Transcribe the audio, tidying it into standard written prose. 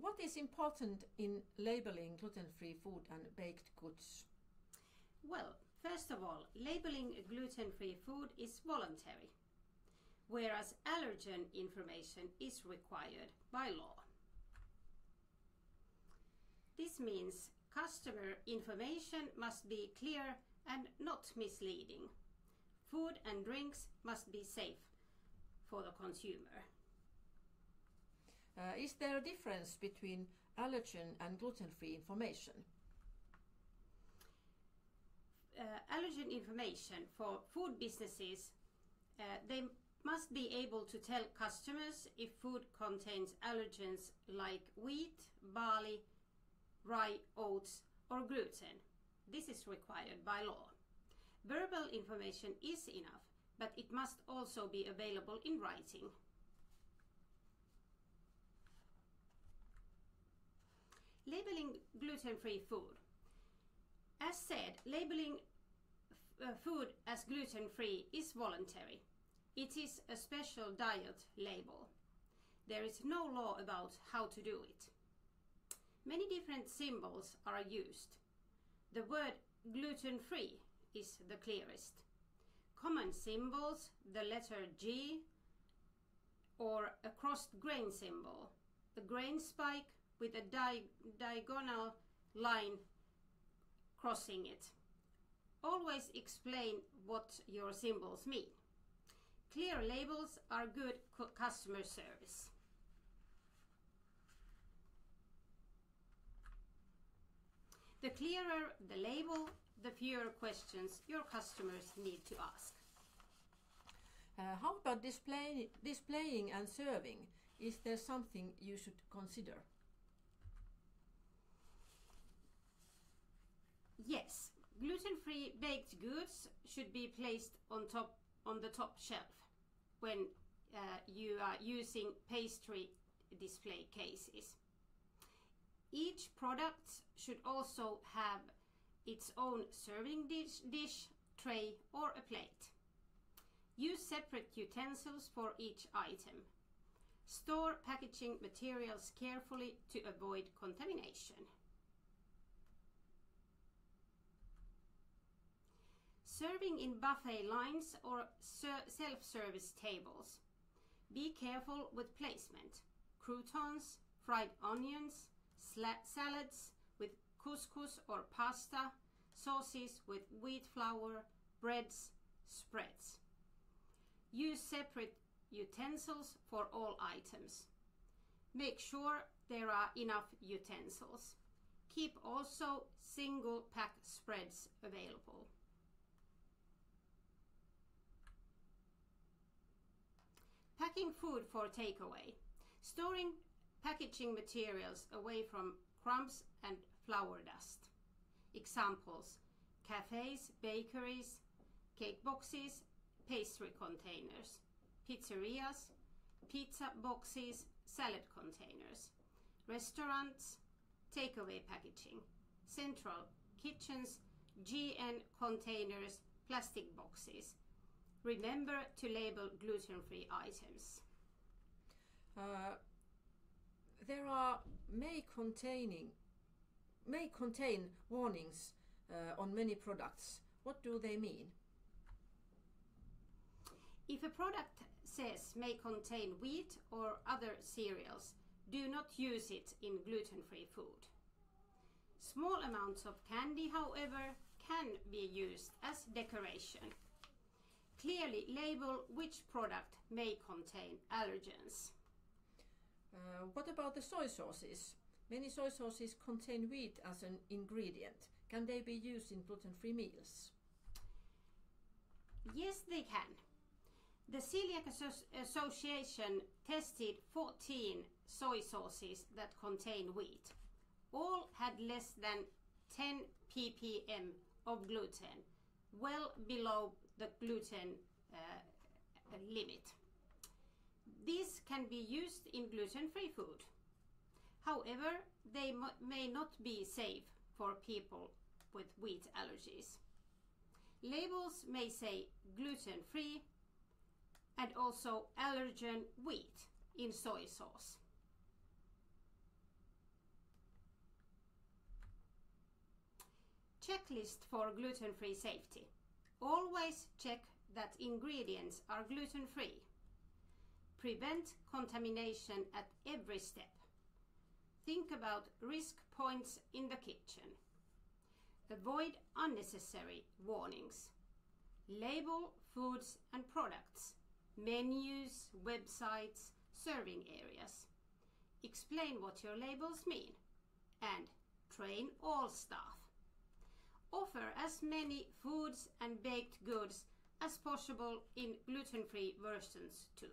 What is important in labeling gluten-free food and baked goods? Well, first of all, labeling gluten-free food is voluntary, whereas allergen information is required by law. This means customer information must be clear and not misleading. Food and drinks must be safe for the consumer. Is there a difference between allergen and gluten-free information? Allergen information for food businesses, they must be able to tell customers if food contains allergens like wheat, barley, rye, oats or gluten. This is required by law. Verbal information is enough, but it must also be available in writing. Labeling gluten-free food. As said, labeling food as gluten-free is voluntary. It is a special diet label. There is no law about how to do it. Many different symbols are used. The word gluten-free is the clearest. Common symbols, the letter G or a crossed grain symbol, a grain spike with a diagonal line crossing it. Always explain what your symbols mean. Clear labels are good customer service. The clearer the label, the fewer questions your customers need to ask. How about displaying and serving? Is there something you should consider? Yes, gluten-free baked goods should be placed on the top shelf when you are using pastry display cases. Each product should also have its own serving dish, tray or a plate. Use separate utensils for each item. Store packaging materials carefully to avoid contamination. Serving in buffet lines or self-service tables. Be careful with placement. Croutons, fried onions, salads with couscous or pasta, sauces with wheat flour, breads, spreads. Use separate utensils for all items. Make sure there are enough utensils. Keep also single pack spreads available. Packing food for takeaway. Storing packaging materials away from crumbs and flour dust. Examples: cafes, bakeries, cake boxes, pastry containers, pizzerias, pizza boxes, salad containers, restaurants, takeaway packaging, central kitchens, GN containers, plastic boxes. Remember to label gluten-free items. There are may contain warnings on many products. What do they mean? If a product says may contain wheat or other cereals, do not use it in gluten-free food. Small amounts of candy, however, can be used as decoration. Clearly label which product may contain allergens. What about the soy sauces? Many soy sauces contain wheat as an ingredient. Can they be used in gluten-free meals? Yes, they can. The Celiac Association tested 14 soy sauces that contain wheat. All had less than 10 ppm of gluten, well below the gluten limit. These can be used in gluten-free food. However, they may not be safe for people with wheat allergies. Labels may say gluten-free and also allergen wheat in soy sauce. Checklist for gluten-free safety. Always check that ingredients are gluten-free. Prevent contamination at every step. Think about risk points in the kitchen. Avoid unnecessary warnings. Label foods and products, menus, websites, serving areas. Explain what your labels mean. And train all staff. Offer as many foods and baked goods as possible in gluten-free versions too.